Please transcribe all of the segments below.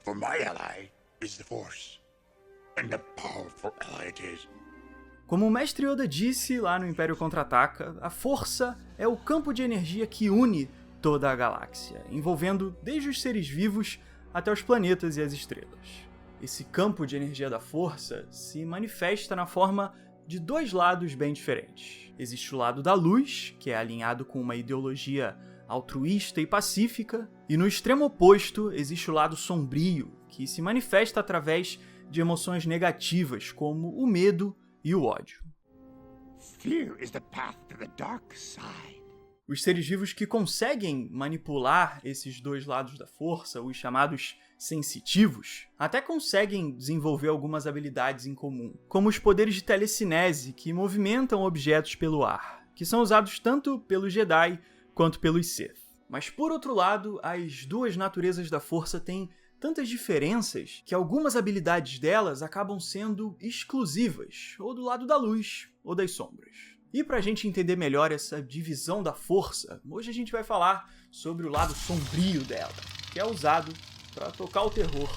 For my ally is the Force. And a powerful ally it is. Como o Mestre Yoda disse lá no Império Contra-Ataca, a Força é o campo de energia que une toda a galáxia, envolvendo desde os seres vivos até os planetas e as estrelas. Esse campo de energia da Força se manifesta na forma de dois lados bem diferentes. Existe o lado da luz, que é alinhado com uma ideologia altruísta e pacífica, e no extremo oposto existe o lado sombrio, que se manifesta através de emoções negativas, como o medo e o ódio. Fear is the path to the dark side. Os seres vivos que conseguem manipular esses dois lados da força, os chamados sensitivos, até conseguem desenvolver algumas habilidades em comum, como os poderes de telecinese, que movimentam objetos pelo ar, que são usados tanto pelos Jedi quanto pelos Sith. Mas por outro lado, as duas naturezas da força têm tantas diferenças que algumas habilidades delas acabam sendo exclusivas, ou do lado da luz ou das sombras. E pra gente entender melhor essa divisão da força, hoje a gente vai falar sobre o lado sombrio dela, que é usado pra tocar o terror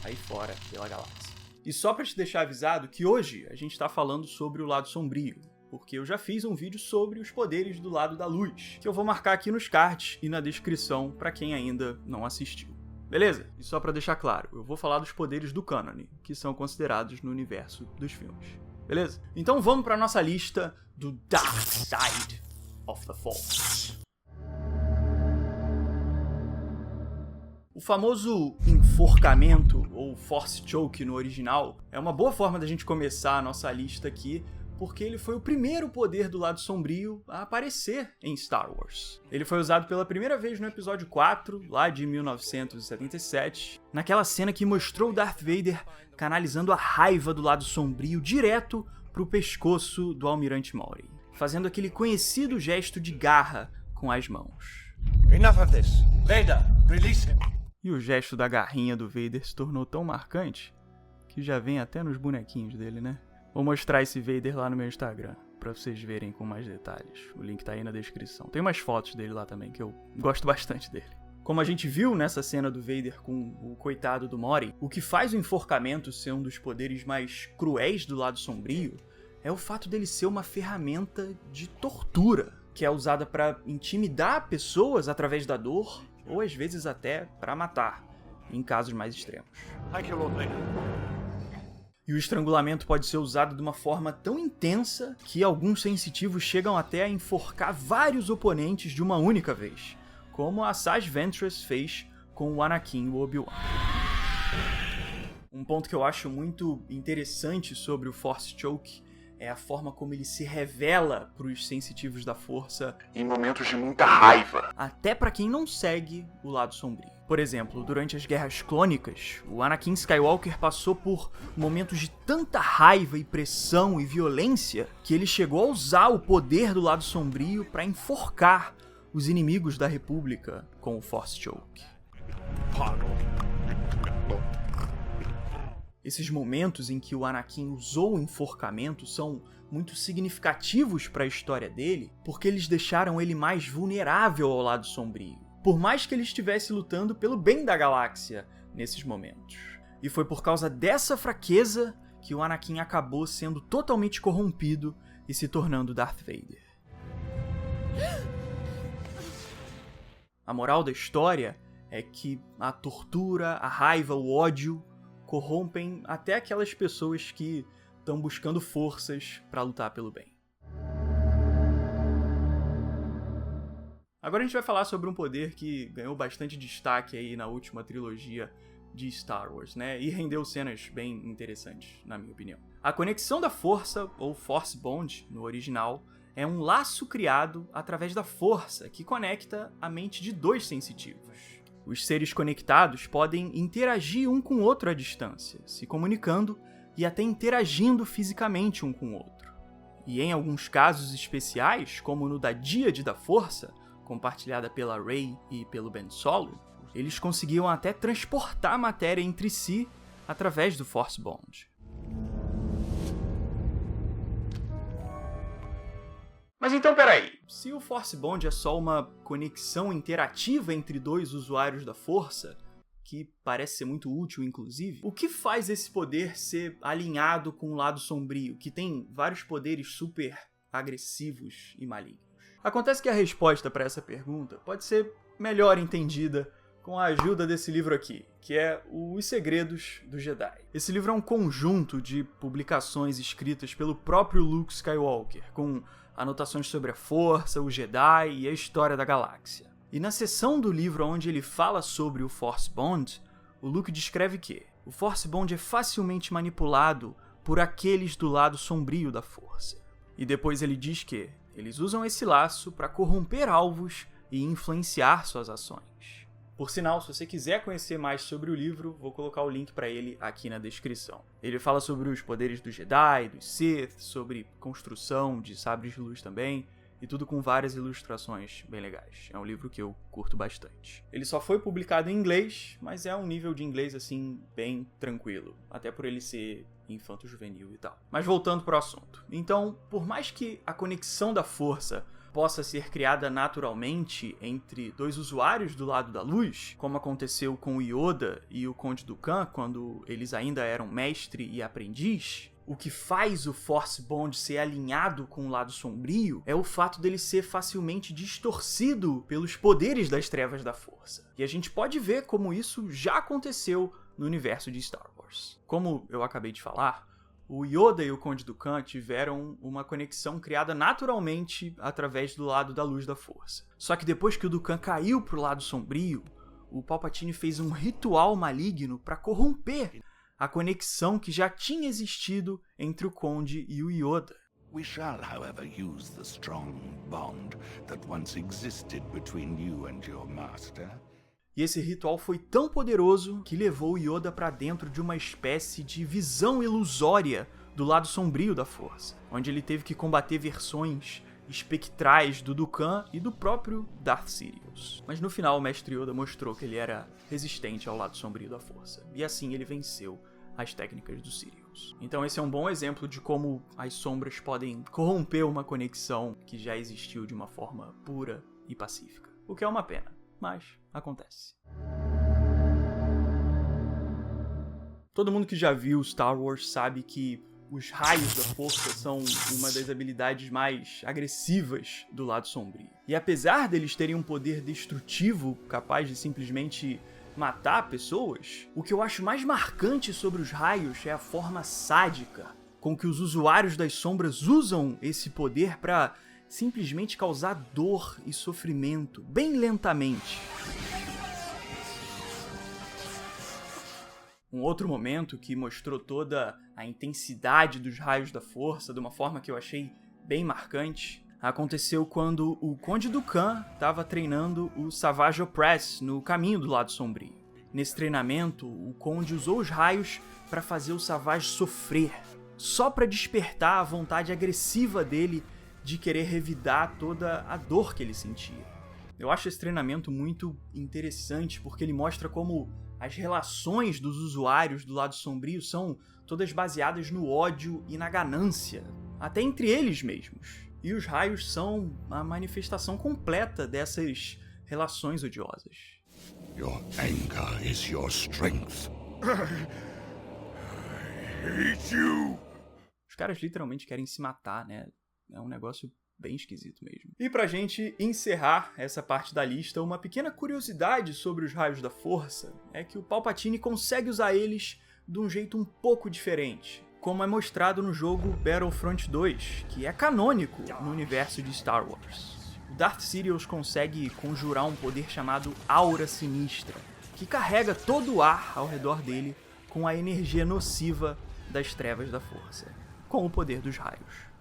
aí fora pela galáxia. E só pra te deixar avisado que hoje a gente tá falando sobre o lado sombrio, porque eu já fiz um vídeo sobre os poderes do lado da luz, que eu vou marcar aqui nos cards e na descrição pra quem ainda não assistiu. Beleza? E só pra deixar claro, eu vou falar dos poderes do cânone, que são considerados no universo dos filmes. Beleza? Então vamos pra nossa lista do Dark Side of the Force. O famoso enforcamento, ou Force Choke no original, é uma boa forma da gente começar a nossa lista aqui, porque ele foi o primeiro poder do lado sombrio a aparecer em Star Wars. Ele foi usado pela primeira vez no episódio 4, lá de 1977, naquela cena que mostrou Darth Vader canalizando a raiva do lado sombrio direto pro pescoço do Almirante Moray, fazendo aquele conhecido gesto de garra com as mãos. Enough of this. Vader, release him. E o gesto da garrinha do Vader se tornou tão marcante que já vem até nos bonequinhos dele, né? Vou mostrar esse Vader lá no meu Instagram, pra vocês verem com mais detalhes. O link tá aí na descrição. Tem umas fotos dele lá também, que eu gosto bastante dele. Como a gente viu nessa cena do Vader com o coitado do Moray, o que faz o enforcamento ser um dos poderes mais cruéis do lado sombrio é o fato dele ser uma ferramenta de tortura, que é usada pra intimidar pessoas através da dor, ou às vezes até pra matar, em casos mais extremos. Thank you, Lord Vader. E o estrangulamento pode ser usado de uma forma tão intensa que alguns sensitivos chegam até a enforcar vários oponentes de uma única vez, como a Asajj Ventress fez com o Anakin e o Obi-Wan. Um ponto que eu acho muito interessante sobre o Force Choke é a forma como ele se revela para os sensitivos da força Em momentos de muita raiva. até para quem não segue o lado sombrio. Por exemplo, durante as Guerras Clônicas, o Anakin Skywalker passou por momentos de tanta raiva e pressão e violência que ele chegou a usar o poder do lado sombrio para enforcar os inimigos da República com o Force Choke. Esses momentos em que o Anakin usou o enforcamento são muito significativos para a história dele, porque eles deixaram ele mais vulnerável ao lado sombrio, por mais que ele estivesse lutando pelo bem da galáxia nesses momentos. E foi por causa dessa fraqueza que o Anakin acabou sendo totalmente corrompido e se tornando Darth Vader. A moral da história é que a tortura, a raiva, o ódio corrompem até aquelas pessoas que estão buscando forças para lutar pelo bem. Agora a gente vai falar sobre um poder que ganhou bastante destaque aí na última trilogia de Star Wars, né? E rendeu cenas bem interessantes, na minha opinião. A conexão da força, ou Force Bond no original, é um laço criado através da força que conecta a mente de dois sensitivos. Os seres conectados podem interagir um com o outro à distância, se comunicando e até interagindo fisicamente um com o outro. E em alguns casos especiais, como no da Díade da Força, compartilhada pela Rey e pelo Ben Solo, eles conseguiam até transportar matéria entre si através do Force Bond. Mas então peraí, se o Force Bond é só uma conexão interativa entre dois usuários da força, que parece ser muito útil, inclusive. O que faz esse poder ser alinhado com o lado sombrio, que tem vários poderes super agressivos e malignos? Acontece que a resposta para essa pergunta pode ser melhor entendida com a ajuda desse livro aqui, que é Os Segredos do Jedi. Esse livro é um conjunto de publicações escritas pelo próprio Luke Skywalker, com anotações sobre a Força, o Jedi e a história da galáxia. E na seção do livro onde ele fala sobre o Force Bond, o Luke descreve que o Force Bond é facilmente manipulado por aqueles do lado sombrio da Força. E depois ele diz que eles usam esse laço para corromper alvos e influenciar suas ações. Por sinal, se você quiser conhecer mais sobre o livro, vou colocar o link para ele aqui na descrição. Ele fala sobre os poderes do Jedi, dos Sith, sobre construção de sabres de luz também, e tudo com várias ilustrações bem legais. É um livro que eu curto bastante. Ele só foi publicado em inglês, mas é um nível de inglês assim bem tranquilo, até por ele ser infanto-juvenil e tal. Mas voltando pro assunto. Então, por mais que a conexão da Força possa ser criada naturalmente entre dois usuários do lado da luz, como aconteceu com o Yoda e o Conde Dooku quando eles ainda eram mestre e aprendiz, o que faz o Force Bond ser alinhado com o lado sombrio é o fato dele ser facilmente distorcido pelos poderes das trevas da Força. E a gente pode ver como isso já aconteceu no universo de Star Wars. Como eu acabei de falar, o Yoda e o Conde Dooku tiveram uma conexão criada naturalmente através do lado da luz da Força. Só que depois que o Dooku caiu pro lado sombrio, o Palpatine fez um ritual maligno para corromper a conexão que já tinha existido entre o Conde e o Yoda. We shall, however, use the strong bond that once existed between you and your master. E esse ritual foi tão poderoso que levou o Yoda para dentro de uma espécie de visão ilusória do lado sombrio da Força, onde ele teve que combater versões espectrais do Dooku e do próprio Darth Sidious. Mas no final o Mestre Yoda mostrou que ele era resistente ao lado sombrio da Força, e assim ele venceu as técnicas do Sidious. Então esse é um bom exemplo de como as sombras podem corromper uma conexão que já existiu de uma forma pura e pacífica. O que é uma pena, mas acontece. Todo mundo que já viu Star Wars sabe que os raios da Força são uma das habilidades mais agressivas do lado sombrio. E apesar deles terem um poder destrutivo, capaz de simplesmente matar pessoas, o que eu acho mais marcante sobre os raios é a forma sádica com que os usuários das sombras usam esse poder para simplesmente causar dor e sofrimento, bem lentamente. Um outro momento que mostrou toda a intensidade dos raios da Força de uma forma que eu achei bem marcante aconteceu quando o Conde Dooku estava treinando o Savage Opress no caminho do lado sombrio. Nesse treinamento, o Conde usou os raios para fazer o Savage sofrer, só para despertar a vontade agressiva dele de querer revidar toda a dor que ele sentia. Eu acho esse treinamento muito interessante porque ele mostra como as relações dos usuários do lado sombrio são todas baseadas no ódio e na ganância, até entre eles mesmos. E os raios são a manifestação completa dessas relações odiosas. Your anger is your strength. I hate you. Os caras literalmente querem se matar, né? É um negócio bem esquisito mesmo. E pra gente encerrar essa parte da lista, uma pequena curiosidade sobre os raios da Força é que o Palpatine consegue usar eles de um jeito um pouco diferente, como é mostrado no jogo Battlefront 2, que é canônico no universo de Star Wars. O Darth Sidious consegue conjurar um poder chamado Aura Sinistra, que carrega todo o ar ao redor dele com a energia nociva das trevas da Força, com o poder dos raios.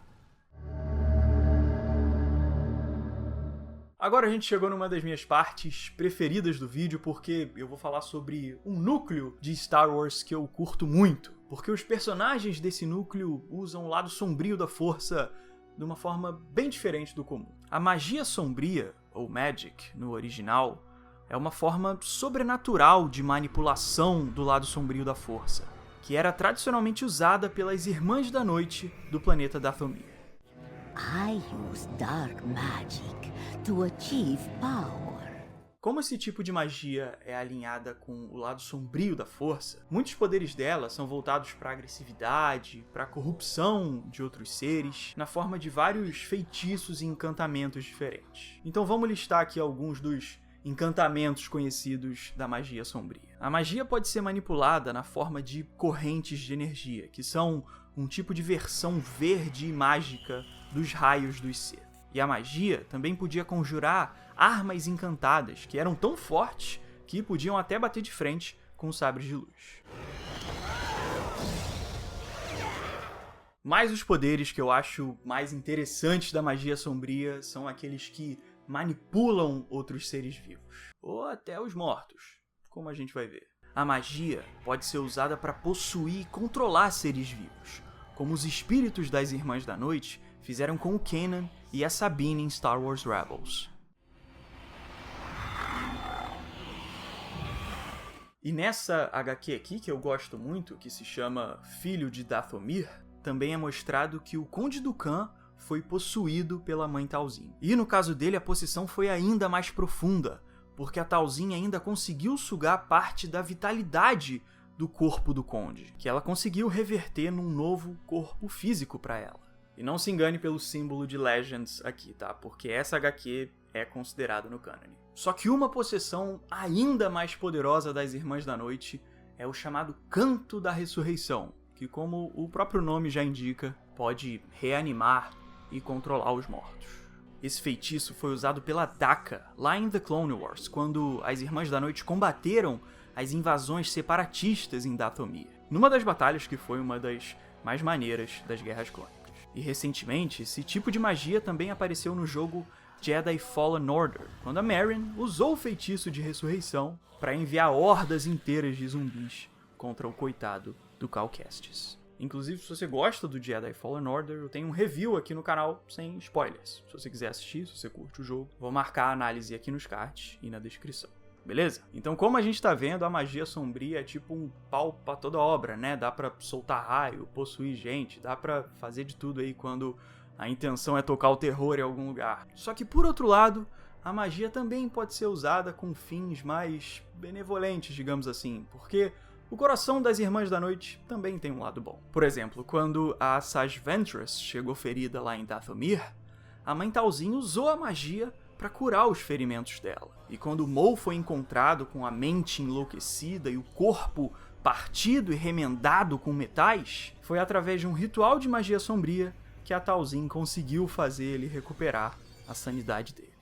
Agora a gente chegou numa das minhas partes preferidas do vídeo, porque eu vou falar sobre um núcleo de Star Wars que eu curto muito, porque os personagens desse núcleo usam o lado sombrio da Força de uma forma bem diferente do comum. A magia sombria, ou Magic no original, é uma forma sobrenatural de manipulação do lado sombrio da Força, que era tradicionalmente usada pelas Irmãs da Noite do planeta Dathomir. I use dark magic to achieve power. Como esse tipo de magia é alinhada com o lado sombrio da força, muitos poderes dela são voltados para agressividade, para corrupção de outros seres, na forma de vários feitiços e encantamentos diferentes. Então vamos listar aqui alguns dos encantamentos conhecidos da magia sombria. A magia pode ser manipulada na forma de correntes de energia, que são um tipo de versão verde e mágica dos raios dos Sith. E a magia também podia conjurar armas encantadas, que eram tão fortes que podiam até bater de frente com os sabres de luz. Mas os poderes que eu acho mais interessantes da magia sombria são aqueles que manipulam outros seres vivos, ou até os mortos, como a gente vai ver. A magia pode ser usada para possuir e controlar seres vivos, como os espíritos das Irmãs da Noite fizeram com o Kanan e a Sabine em Star Wars Rebels. E nessa HQ aqui, que eu gosto muito, que se chama Filho de Dathomir, também é mostrado que o Conde Dooku foi possuído pela mãe Talzin. E no caso dele, a possessão foi ainda mais profunda, porque a Talzin ainda conseguiu sugar parte da vitalidade do corpo do Conde, que ela conseguiu reverter num novo corpo físico para ela. E não se engane pelo símbolo de Legends aqui, tá? Porque essa HQ é considerada no cânone. Só que uma possessão ainda mais poderosa das Irmãs da Noite é o chamado Canto da Ressurreição, que, como o próprio nome já indica, pode reanimar e controlar os mortos. Esse feitiço foi usado pela Daka lá em The Clone Wars, quando as Irmãs da Noite combateram as invasões separatistas em Dathomir, numa das batalhas que foi uma das mais maneiras das Guerras Clônicas. E recentemente, esse tipo de magia também apareceu no jogo Jedi Fallen Order, quando a Merrin usou o feitiço de ressurreição para enviar hordas inteiras de zumbis contra o coitado do Cal Kestis. Inclusive, se você gosta do Jedi Fallen Order, eu tenho um review aqui no canal sem spoilers. Se você quiser assistir, se você curte o jogo, vou marcar a análise aqui nos cards e na descrição. Beleza? Então, como a gente tá vendo, a magia sombria é tipo um pau pra toda obra, né? Dá pra soltar raio, possuir gente, dá pra fazer de tudo aí quando a intenção é tocar o terror em algum lugar. Só que, por outro lado, a magia também pode ser usada com fins mais benevolentes, digamos assim, porque o coração das Irmãs da Noite também tem um lado bom. Por exemplo, quando a Asajj Ventress chegou ferida lá em Dathomir, a mãe Talzin usou a magia para curar os ferimentos dela. E quando Maul foi encontrado com a mente enlouquecida e o corpo partido e remendado com metais, foi através de um ritual de magia sombria que a Talzin conseguiu fazer ele recuperar a sanidade dele.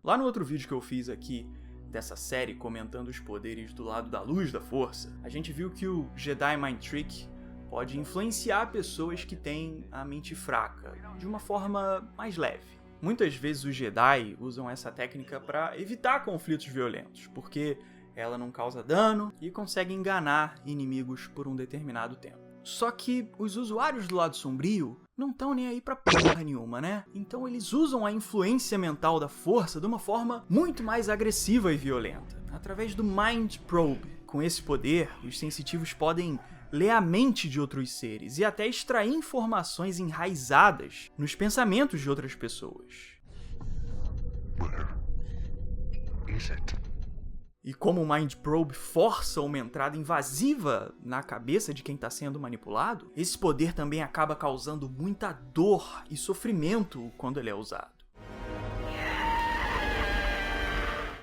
Lá no outro vídeo que eu fiz aqui dessa série comentando os poderes do lado da luz da força, a gente viu que o Jedi Mind Trick pode influenciar pessoas que têm a mente fraca de uma forma mais leve. Muitas vezes os Jedi usam essa técnica para evitar conflitos violentos, porque ela não causa dano e consegue enganar inimigos por um determinado tempo. Só que os usuários do lado sombrio não estão nem aí pra porra nenhuma, né? Então eles usam a influência mental da força de uma forma muito mais agressiva e violenta, através do Mind Probe. Com esse poder, os sensitivos podem ler a mente de outros seres e até extrair informações enraizadas nos pensamentos de outras pessoas. Where is it? E como o Mind Probe força uma entrada invasiva na cabeça de quem está sendo manipulado, esse poder também acaba causando muita dor e sofrimento quando ele é usado.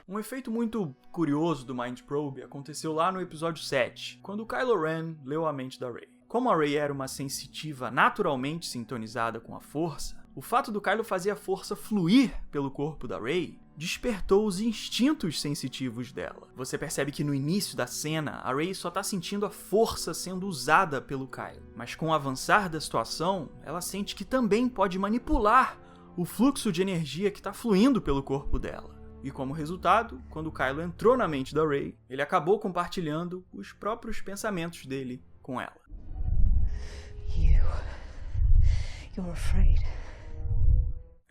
Um efeito muito curioso do Mind Probe aconteceu lá no episódio 7, quando Kylo Ren leu a mente da Rey. Como a Rey era uma sensitiva naturalmente sintonizada com a força, o fato do Kylo fazer a força fluir pelo corpo da Rey despertou os instintos sensitivos dela. Você percebe que no início da cena, a Rey só tá sentindo a força sendo usada pelo Kylo, mas com o avançar da situação, ela sente que também pode manipular o fluxo de energia que tá fluindo pelo corpo dela. E como resultado, quando o Kylo entrou na mente da Rey, ele acabou compartilhando os próprios pensamentos dele com ela. You're afraid.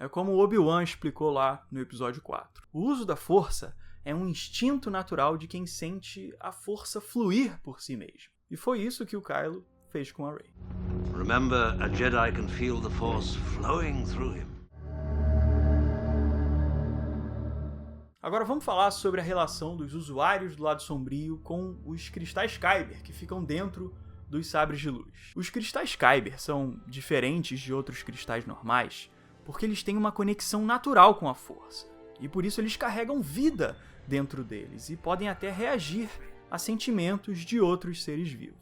É como o Obi-Wan explicou lá no episódio 4. O uso da força é um instinto natural de quem sente a força fluir por si mesmo. E foi isso que o Kylo fez com a Rey. Remember, a Jedi can feel the Force flowing through him. Agora vamos falar sobre a relação dos usuários do lado sombrio com os cristais Kyber, que ficam dentro dos sabres de luz. Os cristais Kyber são diferentes de outros cristais normais, porque eles têm uma conexão natural com a força, e por isso eles carregam vida dentro deles, e podem até reagir a sentimentos de outros seres vivos.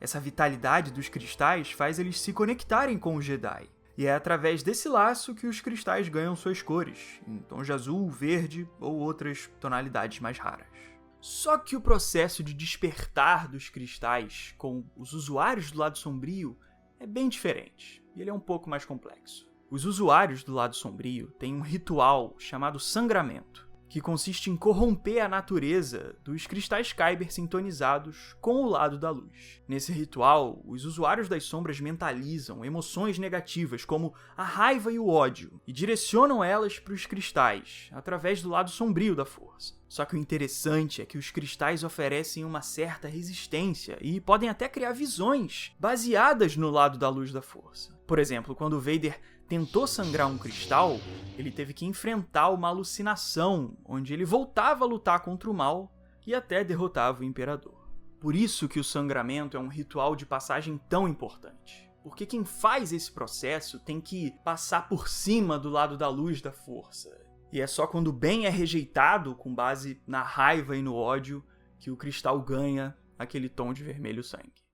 Essa vitalidade dos cristais faz eles se conectarem com os Jedi, e é através desse laço que os cristais ganham suas cores, em tons de azul, verde ou outras tonalidades mais raras. Só que o processo de despertar dos cristais com os usuários do lado sombrio é bem diferente, e ele é um pouco mais complexo. Os usuários do lado sombrio têm um ritual chamado sangramento, que consiste em corromper a natureza dos cristais Kyber sintonizados com o lado da luz. Nesse ritual, os usuários das sombras mentalizam emoções negativas como a raiva e o ódio e direcionam elas para os cristais, através do lado sombrio da força. Só que o interessante é que os cristais oferecem uma certa resistência e podem até criar visões baseadas no lado da luz da força. Por exemplo, quando Vader tentou sangrar um cristal, ele teve que enfrentar uma alucinação, onde ele voltava a lutar contra o mal e até derrotava o Imperador. Por isso que o sangramento é um ritual de passagem tão importante. Porque quem faz esse processo tem que passar por cima do lado da luz da força. E é só quando o bem é rejeitado, com base na raiva e no ódio, que o cristal ganha aquele tom de vermelho sangue.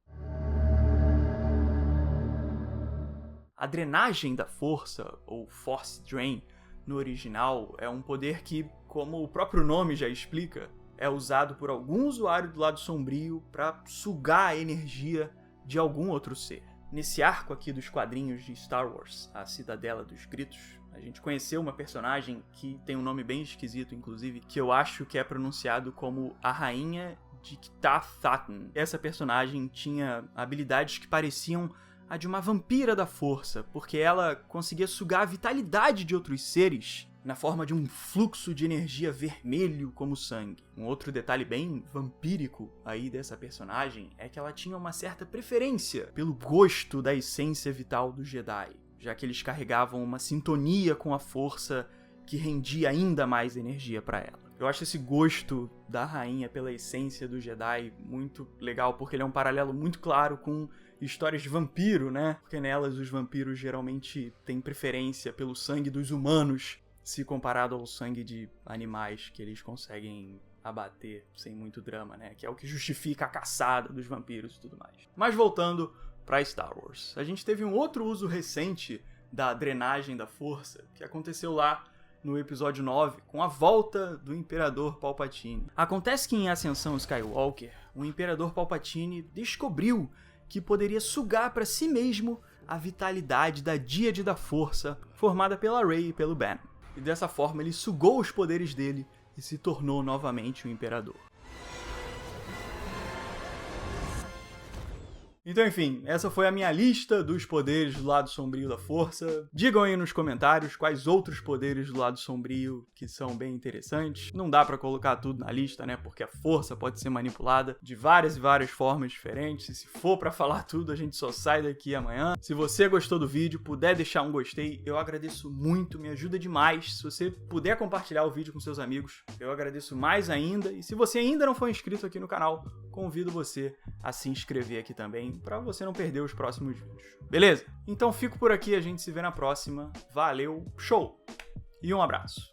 A drenagem da força, ou Force Drain, no original, é um poder que, como o próprio nome já explica, é usado por algum usuário do lado sombrio para sugar a energia de algum outro ser. Nesse arco aqui dos quadrinhos de Star Wars, A Cidadela dos Gritos, a gente conheceu uma personagem que tem um nome bem esquisito, inclusive, que eu acho que é pronunciado como a Rainha de Ktath Thatten. Essa personagem tinha habilidades que pareciam a de uma vampira da força, porque ela conseguia sugar a vitalidade de outros seres na forma de um fluxo de energia vermelho como sangue. Um outro detalhe bem vampírico aí dessa personagem é que ela tinha uma certa preferência pelo gosto da essência vital do Jedi, já que eles carregavam uma sintonia com a força que rendia ainda mais energia para ela. Eu acho esse gosto da rainha pela essência do Jedi muito legal, porque ele é um paralelo muito claro com histórias de vampiro, né? Porque nelas os vampiros geralmente têm preferência pelo sangue dos humanos, se comparado ao sangue de animais que eles conseguem abater sem muito drama, né? Que é o que justifica a caçada dos vampiros e tudo mais. Mas voltando para Star Wars, a gente teve um outro uso recente da drenagem da força, que aconteceu lá no episódio 9, com a volta do Imperador Palpatine. Acontece que em Ascensão Skywalker, o Imperador Palpatine descobriu que poderia sugar para si mesmo a vitalidade da Díade da Força, formada pela Rey e pelo Ben. E dessa forma ele sugou os poderes dele e se tornou novamente o Imperador. Então, enfim, essa foi a minha lista dos poderes do lado sombrio da força. Digam aí nos comentários quais outros poderes do lado sombrio que são bem interessantes. Não dá pra colocar tudo na lista, né? Porque a força pode ser manipulada de várias e várias formas diferentes. E se for pra falar tudo, a gente só sai daqui amanhã. Se você gostou do vídeo, puder deixar um gostei, eu agradeço muito, me ajuda demais. Se você puder compartilhar o vídeo com seus amigos, eu agradeço mais ainda. E se você ainda não for inscrito aqui no canal, convido você a se inscrever aqui também, para você não perder os próximos vídeos. Beleza? Então fico por aqui, a gente se vê na próxima. Valeu, show! E um abraço.